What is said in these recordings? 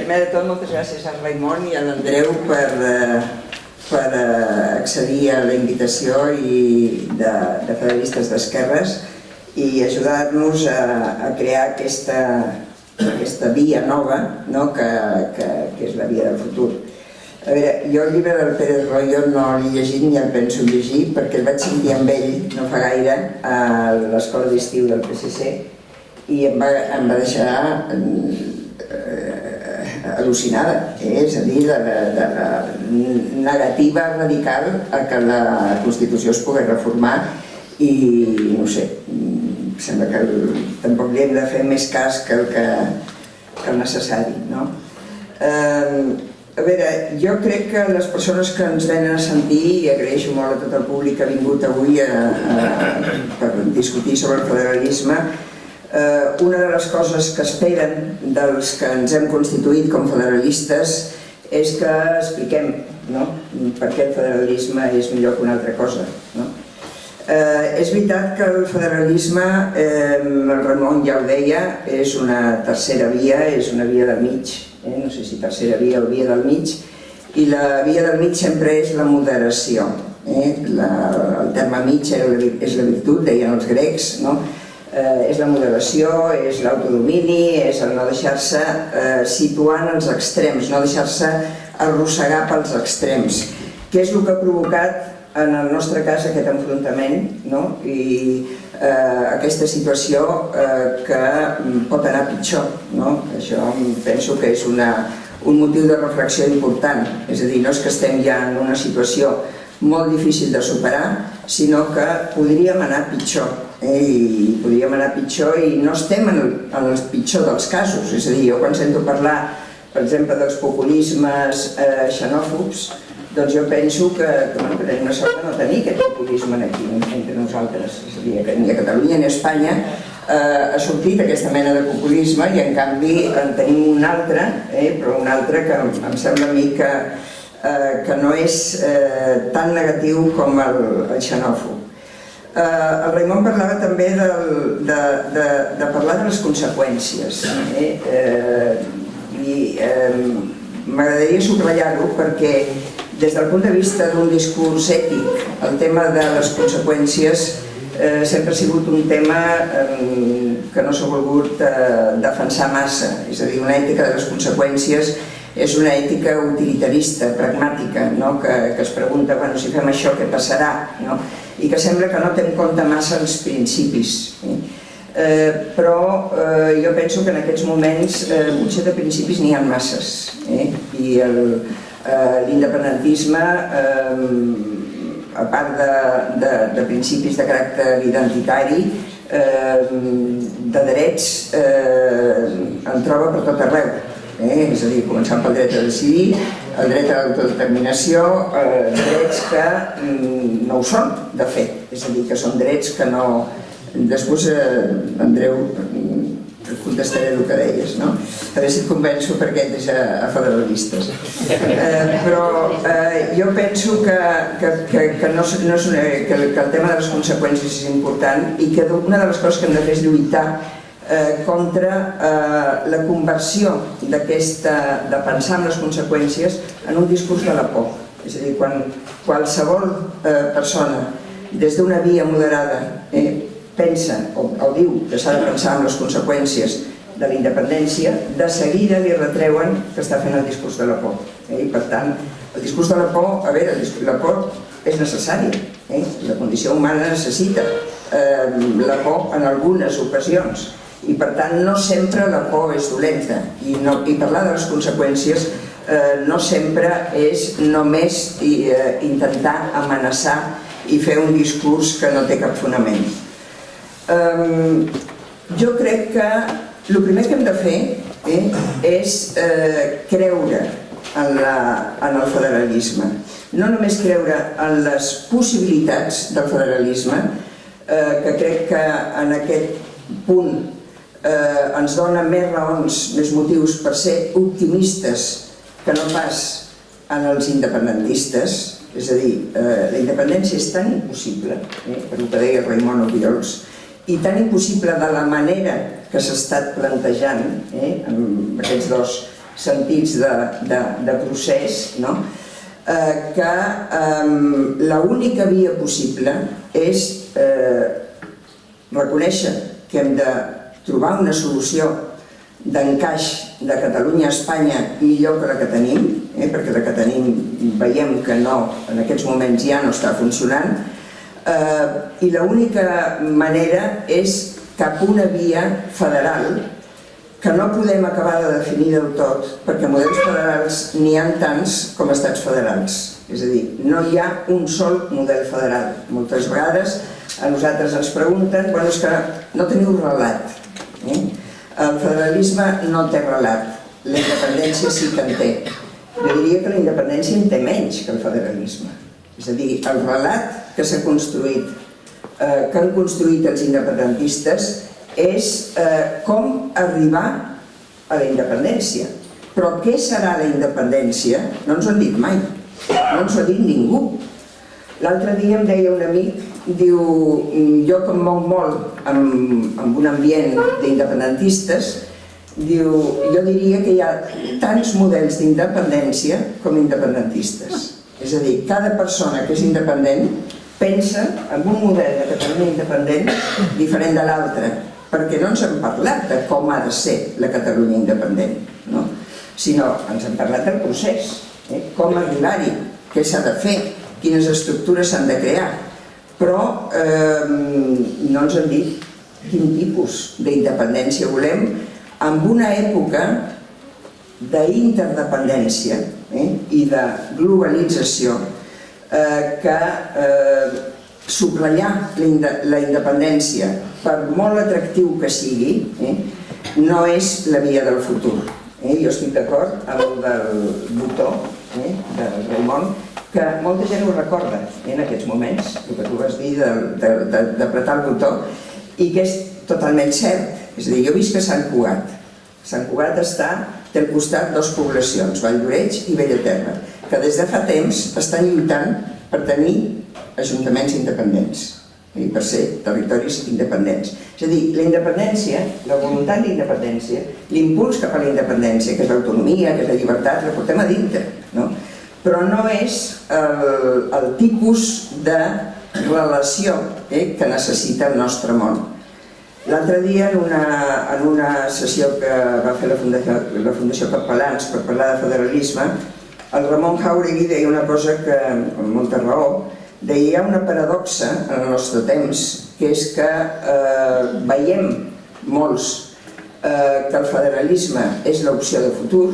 primer de tot, moltes gràcies al Raimon i a l'Andreu per accedir a la invitació de Federalistes d'Esquerres i ajudar-nos a crear aquesta via nova, que és la via del futur. A veure, jo el llibre del Pérez Royo no l'he llegit ni el penso llegir perquè el vaig sentir amb ell no fa gaire a l'escola d'estiu del PSC i em va deixar al·lucinada, és a dir, de la negativa radical a que la Constitució es pogués reformar i no sé, sembla que tampoc li hem de fer més cas que el necessari. A veure, jo crec que les persones que ens venen a sentir, i agraeixo molt a tot el públic que ha vingut avui per discutir sobre el federalisme, una de les coses que esperen dels que ens hem constituït com federalistes és que expliquem per què el federalisme és millor que una altra cosa. És veritat que el federalisme, el Ramon ja ho deia, és una tercera via, és una via del mig, no sé si tercera via o via del mig, i la via del mig sempre és la moderació. El terme mig és la virtut, deien els grecs, és la moderació, és l'autodomini, és el no deixar-se situar en els extrems, no deixar-se arrossegar pels extrems, que és el que ha provocat en el nostre cas aquest enfrontament i aquesta situació que pot anar pitjor. Això penso que és un motiu de reflexió important, és a dir, no és que estem ja en una situació molt difícil de superar, sinó que podríem anar pitjor. I podríem anar pitjor i no estem en el pitjor dels casos. És a dir, jo quan sento parlar, per exemple, dels populismes xenòfobs, doncs jo penso que tenim una sort de no tenir aquest populisme aquí entre nosaltres. És a dir, que ni a Catalunya ni a Espanya ha sortit aquesta mena de populisme i en canvi en tenim un altre, però un altre que em sembla a mi que no és tan negatiu com el xenòfob. El Raimon parlava també de parlar de les conseqüències i m'agradaria subratllar-ho perquè des del punt de vista d'un discurs ètic el tema de les conseqüències sempre ha sigut un tema que no s'ha volgut defensar massa, és a dir, una ètica de les conseqüències és una ètica utilitarista, pragmàtica, que es pregunta si fem això què passarà, i que sembla que no té en compte massa els principis. Però jo penso que en aquests moments potser de principis n'hi ha masses i l'independentisme, a part de principis de caràcter identitari, de drets en troba per tot arreu. És a dir, començant pel dret a decidir, el dret a l'autodeterminació, drets que no ho són, de fet. És a dir, que són drets que no... Després, Andreu, contestaré el que deies, no? A veure si et convenço perquè ets a federalistes. Però jo penso que el tema de les conseqüències és important i que una de les coses que hem de fer és lluitar contra la conversió de pensar en les conseqüències en un discurs de la por. És a dir, quan qualsevol persona des d'una via moderada pensa o diu que s'ha de pensar en les conseqüències de la independència, de seguida li retreuen que està fent el discurs de la por. I per tant, el discurs de la por, a veure, la por és necessària, la condició humana necessita la por en algunes ocasions i per tant no sempre la por és dolenta i parlar de les conseqüències no sempre és només intentar amenaçar i fer un discurs que no té cap fonament. Jo crec que el primer que hem de fer és creure en el federalisme. No només creure en les possibilitats del federalisme, que crec que en aquest punt ens dona més raons, més motius per ser optimistes que no pas en els independentistes. És a dir, la independència és tan impossible, per el que deia Raimon Obiols, i tan impossible de la manera que s'ha estat plantejant amb aquests dos sentits de procés, que l'única via possible és reconèixer que hem de trobar una solució d'encaix de Catalunya a Espanya millor que la que tenim, perquè la que tenim veiem que en aquests moments ja no està funcionant, i l'única manera és cap a una via federal que no podem acabar de definir del tot, perquè models federals n'hi ha tants com estats federals. És a dir, no hi ha un sol model federal. Moltes vegades a nosaltres ens pregunten, és que no teniu relat. El federalisme no té relat, la independència sí que en té. Jo diria que la independència en té menys que el federalisme. És a dir, el relat que s'ha construït, que han construït els independentistes, és com arribar a la independència. Però què serà la independència? No ens ho han dit mai, no ens ho ha dit ningú. L'altre dia em deia un amic, diu, jo que em moc molt en un ambient d'independentistes, diu, jo diria que hi ha tants models d'independència com independentistes. És a dir, cada persona que és independent pensa en un model de Catalunya independent diferent de l'altre, perquè no ens han parlat de com ha de ser la Catalunya independent, sinó ens han parlat del procés, com arribar-hi, què s'ha de fer, quines estructures s'han de crear, però no ens han dit quin tipus d'independència volem en una època d'interdependència i de globalització que subratllar la independència, per molt atractiu que sigui, no és la via del futur. Jo estic d'acord amb el del botó, del Raimon, que molta gent ho recorda en aquests moments, el que tu vas dir d'apretar el botó, i que és totalment cert. És a dir, jo he vist que Sant Cugat. Sant Cugat té al costat dues poblacions, Valldoreix i Bellaterra, que des de fa temps estan lluitant per tenir ajuntaments independents, per ser territoris independents. És a dir, la independència, la voluntat d'independència, l'impuls cap a la independència, que és l'autonomia, que és la llibertat, la portem a dintre, però no és el tipus de relació que necessita el nostre món. L'altre dia, en una sessió que va fer la Fundació Capellans per parlar de federalisme, el Ramon Jáuregui deia una cosa que, amb molta raó, deia hi ha una paradoxa en el nostre temps, que és que veiem molts que el federalisme és l'opció de futur,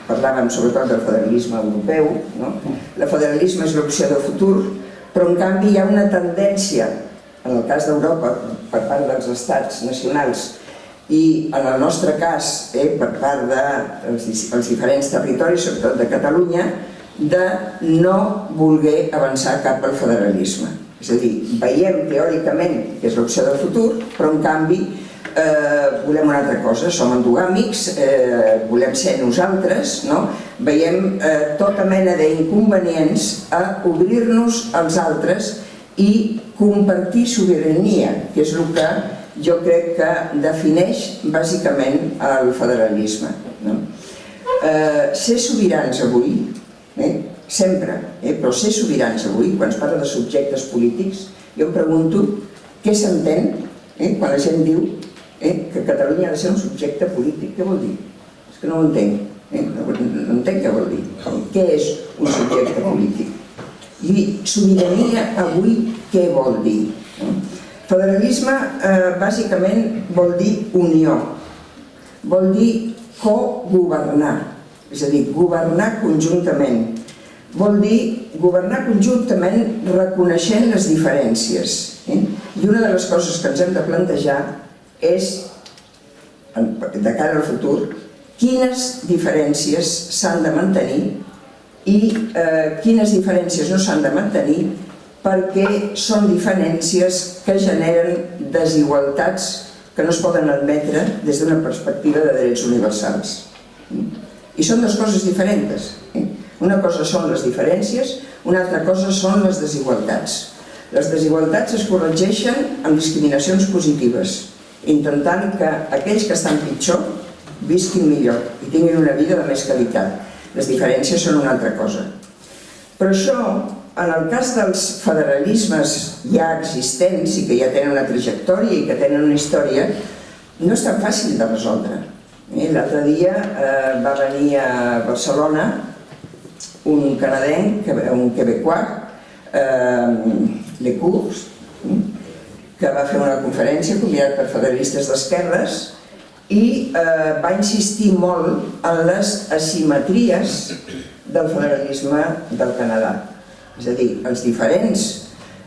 parlàvem sobretot del federalisme europeu, el federalisme és l'opció de futur, però en canvi hi ha una tendència, en el cas d'Europa, per part dels estats nacionals, i en el nostre cas, per part dels diferents territoris, sobretot de Catalunya, de no voler avançar cap al federalisme. És a dir, veiem teòricament que és l'opció del futur, però en canvi volem una altra cosa, som endogàmics, volem ser nosaltres, veiem tota mena d'inconvenients a obrir-nos als altres i compartir sobirania, que és el que jo crec que defineix bàsicament el federalisme. Ser sobirans avui, sempre, però ser sobirans avui, quan es parla de subjectes polítics, jo em pregunto què s'entén quan la gent diu que Catalunya ha de ser un subjecte polític. Què vol dir? És que no ho entenc. No entenc què vol dir. Què és un subjecte polític? I sobirania avui què vol dir? Federalisme bàsicament vol dir unió, vol dir cogovernar, és a dir, governar conjuntament. Vol dir governar conjuntament reconeixent les diferències. I una de les coses que ens hem de plantejar és, de cara al futur, quines diferències s'han de mantenir i quines diferències no s'han de mantenir, perquè són diferències que generen desigualtats que no es poden admetre des d'una perspectiva de drets universals. I són dues coses diferents. Una cosa són les diferències, una altra cosa són les desigualtats. Les desigualtats es corregeixen amb discriminacions positives, intentant que aquells que estan pitjor visquin millor i tinguin una vida de més qualitat. Les diferències són una altra cosa. Però això, en el cas dels federalismes ja existents i que ja tenen una trajectòria i que tenen una història, no és tan fàcil de resoldre. L'altre dia va venir a Barcelona un canadenc, un quebecois, Lecours, que va fer una conferència convidat per federalistes d'esquerres i va insistir molt en les asimetries del federalisme del Canadà. És a dir, els diferents,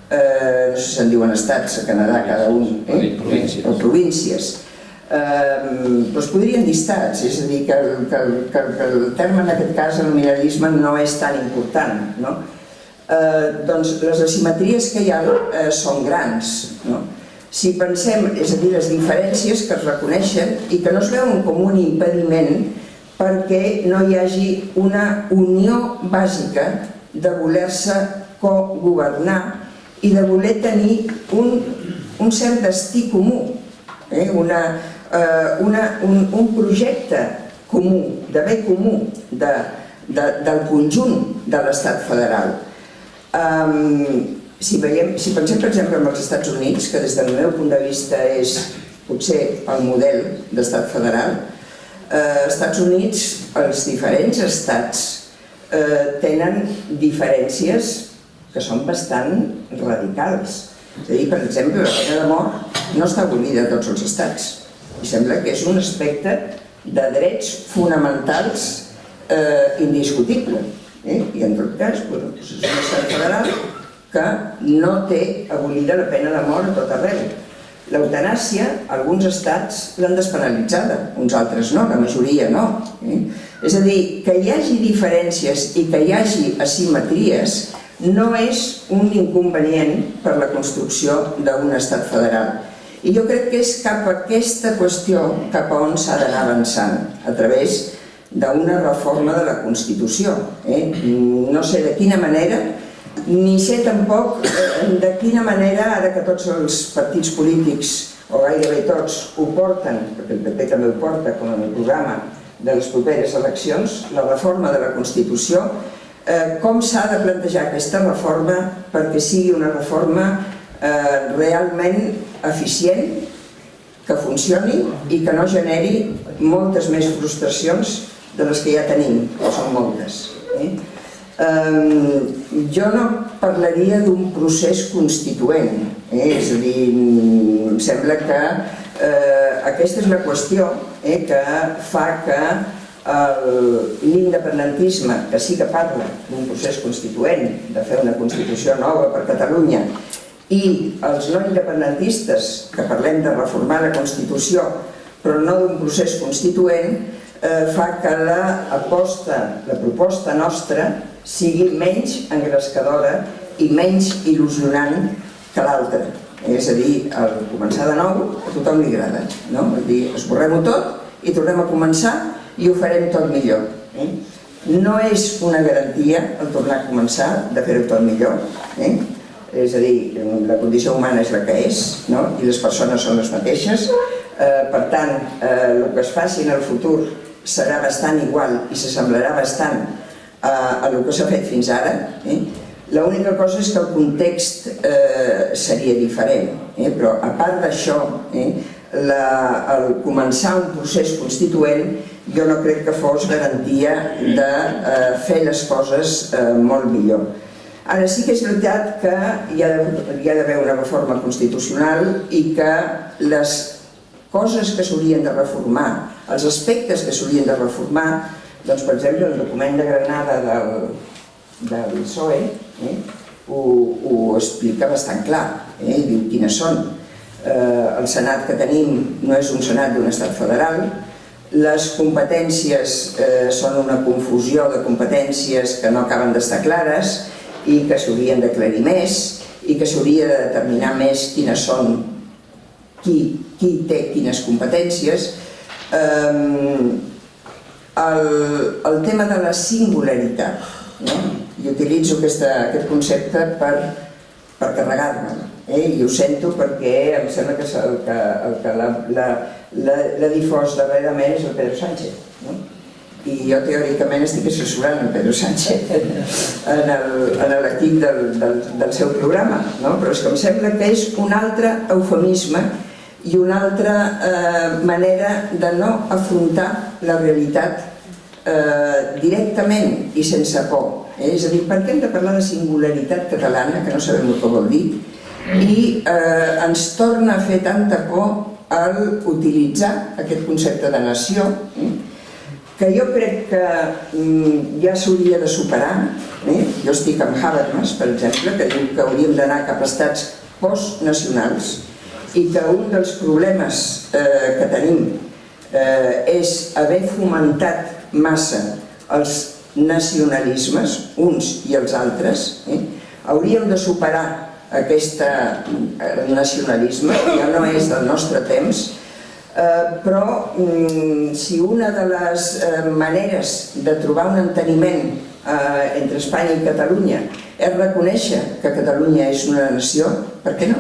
no sé si se'n diuen estats a Canadà, cada un, o províncies, es podrien dir estats, és a dir, que el terme en aquest cas, el nominalisme, no és tan important. Doncs les asimetries que hi ha són grans. Si pensem, és a dir, les diferències que es reconeixen i que no es veuen com un impediment perquè no hi hagi una unió bàsica de voler-se cogovernar i de voler tenir un cert destí comú, un projecte comú, de bé comú del conjunt de l'estat federal. Si pensem, per exemple, en els Estats Units, que des del meu punt de vista és potser el model d'estat federal, als Estats Units els diferents estats tenen diferències que són bastant radicals. És a dir, per exemple, la pena de mort no està abolida a tots els estats. I sembla que és un aspecte de drets fonamentals indiscutible. I en tot cas, és un estat federal que no té abolida la pena de mort a tot arreu. L'eutanàsia, alguns estats l'han despenalitzada, uns altres no, la majoria no. És a dir, que hi hagi diferències i que hi hagi asimetries no és un inconvenient per la construcció d'un estat federal. I jo crec que és cap a aquesta qüestió cap a on s'ha d'anar avançant, a través d'una reforma de la Constitució. No sé de quina manera, ni sé tampoc de quina manera, ara que tots els partits polítics, o gairebé tots, ho porten, perquè el PP també ho porta com a programa de les properes eleccions, la reforma de la Constitució, com s'ha de plantejar aquesta reforma perquè sigui una reforma realment eficient, que funcioni i que no generi moltes més frustracions de les que ja tenim, que són moltes. Jo no parlaria d'un procés constituent, és a dir, em sembla que aquesta és la qüestió que fa que l'independentisme, que sí que parla d'un procés constituent, de fer una Constitució nova per Catalunya, i els no independentistes, que parlem de reformar la Constitució, però no d'un procés constituent, fa que la proposta nostra sigui menys engrescadora i menys il·lusionant que l'altra. És a dir, al començar de nou a tothom li agrada. És dir, esborrem-ho tot i tornem a començar i ho farem tot millor. No és una garantia el tornar a començar de fer-ho tot millor. És a dir, la condició humana és la que és i les persones són les mateixes. Per tant, el que es faci en el futur serà bastant igual i s'assemblarà bastant a el que s'ha fet fins ara. L'única cosa és que el context seria diferent, però a part d'això, el començar un procés constituent jo no crec que fos garantia de fer les coses molt millor. Ara sí que és veritat que hi ha d'haver una reforma constitucional i que les coses que s'haurien de reformar, els aspectes que s'haurien de reformar, doncs per exemple el document de Granada del PSOE ho explica bastant clar, diu quines són. El Senat que tenim no és un Senat d'un estat federal, les competències són una confusió de competències que no acaben d'estar clares i que s'haurien d'aclarir més i que s'hauria de determinar més quines són, qui té quines competències. El tema de la singularitat, i utilitzo aquest concepte per carregar-me. i ho sento perquè em sembla que el que l'ha difós darrerament és el Pedro Sánchez, i jo teòricament estic assessorant el Pedro Sánchez en l'equip del seu programa, però és que em sembla que és un altre eufemisme i una altra manera de no afrontar la realitat directament i sense por. És a dir, per què hem de parlar de singularitat catalana, que no sabem el que vol dir, i ens torna a fer tanta por al utilitzar aquest concepte de nació, que jo crec que ja s'hauria de superar. Jo estic amb Habermas, per exemple, que diu que hauríem d'anar cap a estats postnacionals i que un dels problemes que tenim és haver fomentat massa els nacionalismes, uns i els altres. Hauríem de superar aquest nacionalisme, ja no és del nostre temps, però si una de les maneres de trobar un enteniment entre Espanya i Catalunya és reconèixer que Catalunya és una nació, per què no?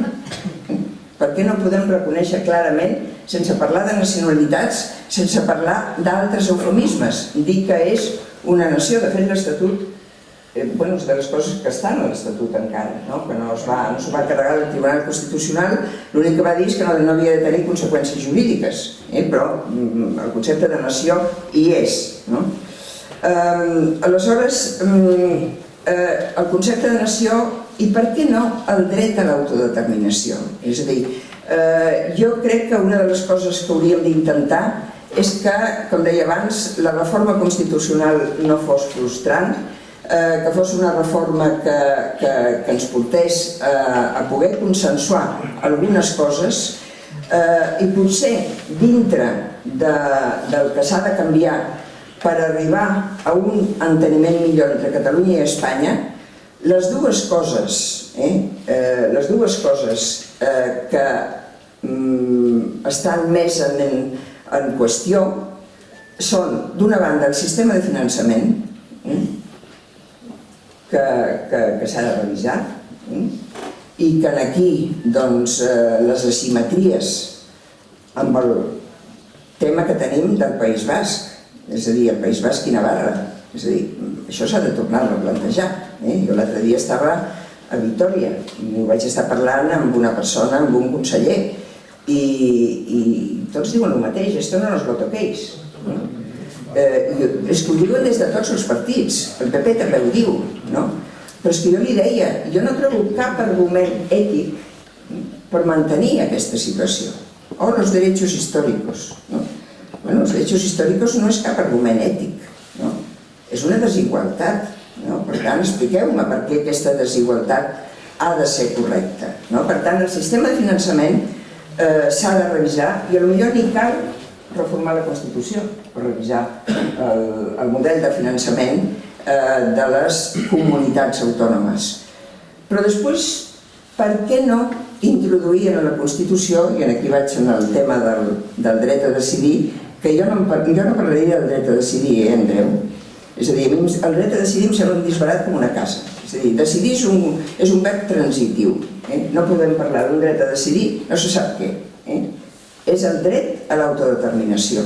Per què no podem reconèixer clarament, sense parlar de nacionalitats, sense parlar d'altres eufemismes, dir que és una nació? De fet, l'Estatut, és de les coses que estan a l'Estatut encara, que no s'ho va carregar el Tribunal Constitucional, l'únic que va dir és que no havia de tenir conseqüències jurídiques, però el concepte de nació hi és. Aleshores, el concepte de nació i per què no el dret a l'autodeterminació? És a dir, jo crec que una de les coses que hauríem d'intentar és que, com deia abans, la reforma constitucional no fos frustrant, que fos una reforma que ens portés a poder consensuar algunes coses i potser dintre del que s'ha de canviar per arribar a un enteniment millor entre Catalunya i Espanya, les dues coses que estan més en qüestió són, d'una banda, el sistema de finançament, que s'ha de revisar, i que aquí les asimetries amb el tema que tenim del País Basc, és a dir, el País Basc i Navarra, és a dir, això s'ha de tornar a replantejar. Jo l'altre dia estava a Vitòria i ho vaig estar parlant amb una persona, amb un conseller, i tots diuen el mateix, esto no nos lo toquéis. És que ho diuen des de tots els partits, el PP també ho diu, però és que jo li deia, jo no trobo cap argument ètic per mantenir aquesta situació. O los derechos históricos. Los derechos históricos no és cap argument ètic, és una desigualtat. Per tant, expliqueu-me per què aquesta desigualtat ha de ser correcta. Per tant, el sistema de finançament s'ha de revisar i potser ni cal reformar la Constitució per revisar el model de finançament de les comunitats autònomes. Però després, per què no introduir en la Constitució, i aquí vaig en el tema del dret a decidir, que jo no parlaria del dret a decidir, Andreu? És a dir, el dret a decidir em sembla un disbarat com una casa. És a dir, decidir és un verb transitiu. No podem parlar d'un dret a decidir, no se sap què. És el dret a l'autodeterminació.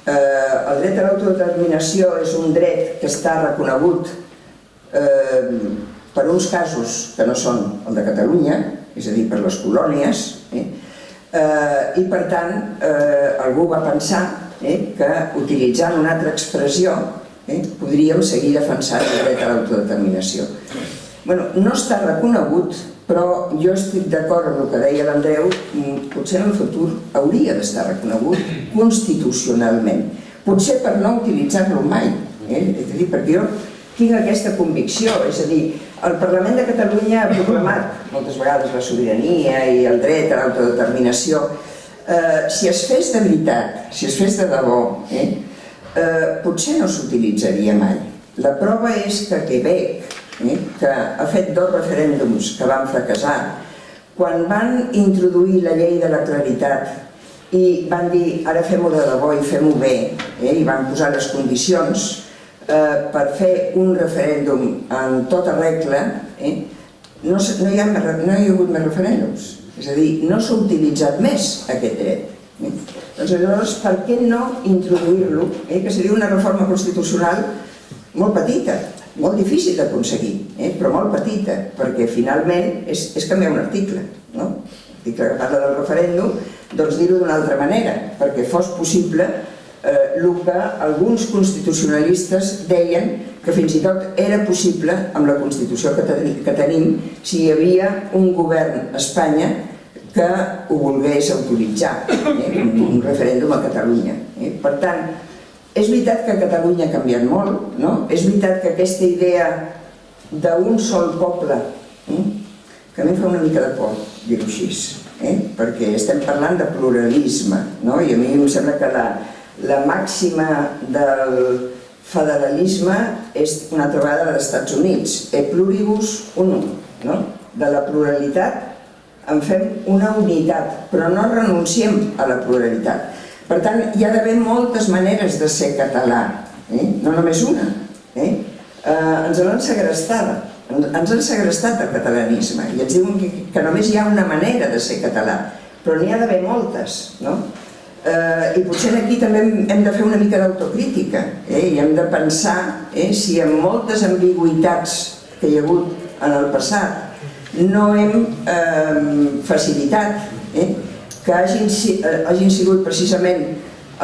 El dret a l'autodeterminació és un dret que està reconegut per uns casos que no són el de Catalunya, és a dir, per les colònies, i per tant algú va pensar que utilitzant una altra expressió podríem seguir defensant el dret a l'autodeterminació. No està reconegut, però jo estic d'acord amb el que deia l'Andreu, potser en el futur hauria d'estar reconegut constitucionalment, potser per no utilitzar-lo mai, perquè jo tinc aquesta convicció, és a dir, el Parlament de Catalunya ha proclamat moltes vegades la sobirania i el dret a l'autodeterminació. Si es fes de veritat, si es fes de debò, potser no s'utilitzaria mai. La prova és que Quebec, que ha fet 2 referèndums que van fracassar, quan van introduir la llei de la claritat i van dir ara fem-ho de debò i fem-ho bé, i van posar les condicions per fer un referèndum en tota regla, no hi ha hagut més referèndums. És a dir, no s'ha utilitzat més aquest dret. Doncs llavors, per què no introduir-lo, que seria una reforma constitucional molt petita, molt difícil d'aconseguir, però molt petita, perquè finalment és canviar un article, no? L'article que parla del referèndum, doncs dir-ho d'una altra manera, perquè fos possible el que alguns constitucionalistes deien que fins i tot era possible amb la Constitució que tenim si hi havia un govern a Espanya que ho volgués autoritzar, un referèndum a Catalunya. Per tant, és veritat que Catalunya ha canviat molt, és veritat que aquesta idea d'un sol poble, que a mi em fa una mica de por dir-ho així, perquè estem parlant de pluralisme, i a mi em sembla que la màxima del federalisme és una altra vegada dels Estats Units, e pluribus unum, de la pluralitat en fem una unitat, però no renunciem a la pluralitat. Per tant, hi ha d'haver moltes maneres de ser català, no només una. Ens l'han segrestada, ens han segrestat el catalanisme i ens diuen que només hi ha una manera de ser català, però n'hi ha d'haver moltes, no? I potser aquí també hem de fer una mica d'autocrítica i hem de pensar si amb moltes ambigüitats que hi ha hagut en el passat no hem facilitat que hagin sigut precisament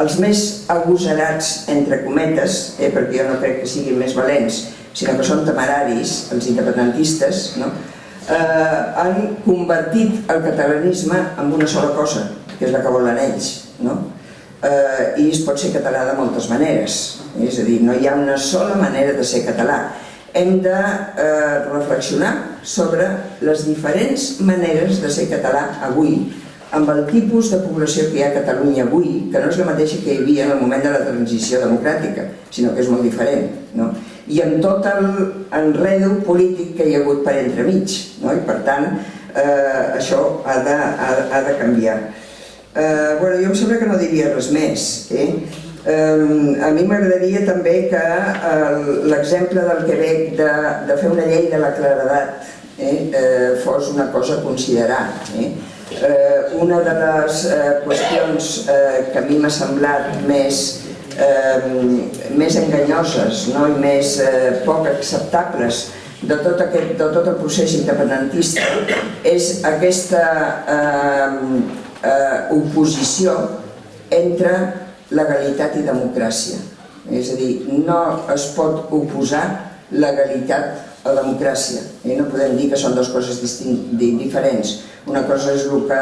els més agosarats, entre cometes, perquè jo no crec que siguin més valents, sinó que són temeraris, els independentistes, han convertit el catalanisme en una sola cosa, que és la que volen ells. I es pot ser català de moltes maneres, és a dir, no hi ha una sola manera de ser català. Hem de reflexionar sobre les diferents maneres de ser català avui, amb el tipus de població que hi ha a Catalunya avui, que no és la mateixa que hi havia en el moment de la transició democràtica, sinó que és molt diferent, i amb tot l'enredo polític que hi ha hagut per entremig, i per tant això ha de canviar. Jo em sembla que no diria res més. A mi m'agradaria també que l'exemple del Quebec de fer una llei de la claredat fos una cosa a considerar. Una de les qüestions que a mi m'ha semblat més enganyoses i més poc acceptables de tot el procés independentista és aquesta oposició entre legalitat i democràcia. És a dir, no es pot oposar legalitat a democràcia. No podem dir que són dues coses diferents. Una cosa és el que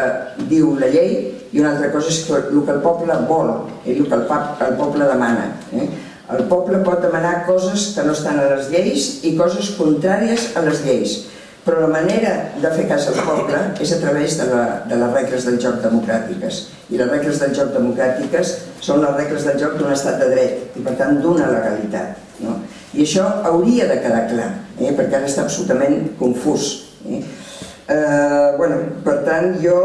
diu la llei i una altra cosa és el que el poble vol, el que el poble demana. El poble pot demanar coses que no estan a les lleis i coses contràries a les lleis, però la manera de fer cas al poble és a través de les regles del joc democràtiques. I les regles del joc democràtiques són les regles del joc d'un estat de dret i, per tant, d'una legalitat. I això hauria de quedar clar, perquè ara està absolutament confús. Per tant, jo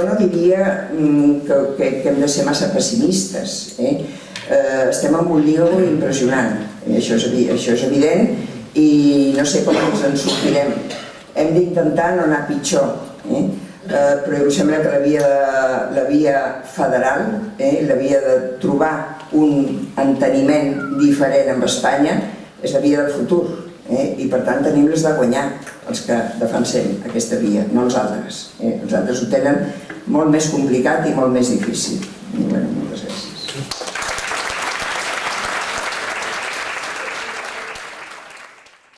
no diria que hem de ser massa pessimistes. Estem en un lío impressionant, això és evident, i no sé com ens en sortirem. Hem d'intentar no anar pitjor, però em sembla que la via federal, la via de trobar un enteniment diferent amb Espanya, és la via del futur, i per tant tenim-les de guanyar els que defensem aquesta via, no els altres. Els altres ho tenen molt més complicat i molt més difícil.